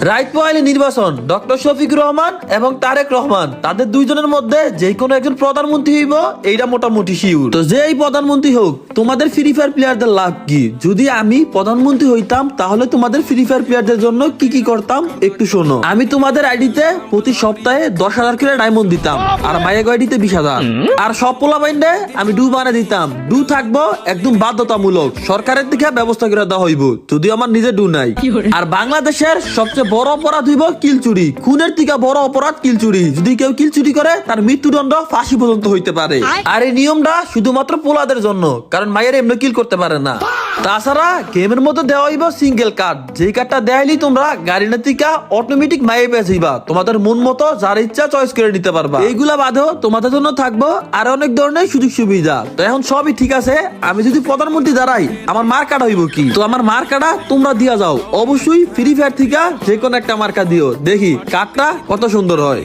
Right পয়েলে নির্বাচন doctor Shafiqur Rahman এবং তারেক রহমান তাদের দুইজনের মধ্যে যে কোনো একজন প্রধানমন্ত্রী হইব এইটা মোটামুটি শিওর। তো যে এই প্রধানমন্ত্রী হোক তোমাদের ফ্রি ফায়ার প্লেয়ারদের লাভ কি? যদি আমি প্রধানমন্ত্রী হইতাম তাহলে তোমাদের ফ্রি ফায়ার প্লেয়ারদের জন্য কি কি করতাম একটু শোনো। আমি তোমাদের আইডিতে প্রতি সপ্তাহে 10,000 করে ডায়মন্ড দিতাম, আর মায়ের আইডিতে 20,000, আর সব পোলাপাইন্ডে আমি ডু বানিয়ে দিতাম। ডু থাকবো একদম বাধ্যতামূলক, সরকারের দিকে ব্যবস্থা করে দেওয়া হইব, যদি আমার নিজে ডু নাই। আর বাংলাদেশের সবচেয়ে বড় অপরাধ হইব কিল চুরি। খুনের থেকে বড় অপরাধ কিল চুরি। যদি কেউ কিল চুরি করে তার মৃত্যুদণ্ড ফাঁসি পর্যন্ত হইতে পারে। আর এই নিয়মটা শুধুমাত্র পোলাদের জন্য, কারণ মায়ের এমনি কিল করতে পারে না। তাছাড়া গেমের মধ্যে দেওয়া হইব সিঙ্গেল কার্ড, যেই কার্ডটা দেয়াইলি তোমরা গাড়িনা থেকে অটোমেটিক মায়ে পেয়ে যাইবা, তোমাদের মন মতো যার ইচ্ছা চয়েস করে নিতে পারবা। এইগুলা বাদেও তোমাদের জন্য থাকবো আর অনেক ধরনের সুযোগ সুবিধা। তো এখন সবই ঠিক আছে, আমি যদি প্রধানমন্ত্রী দাঁড়াই আমার মার্কাটা হইব কি? তো আমার মার্কাটা তোমরা দিয়া যাও, অবশ্যই ফ্রি ফায়ার থেকে যে কোনো একটা মার্কা দিও, দেখি কার্ডটা কত সুন্দর হয়।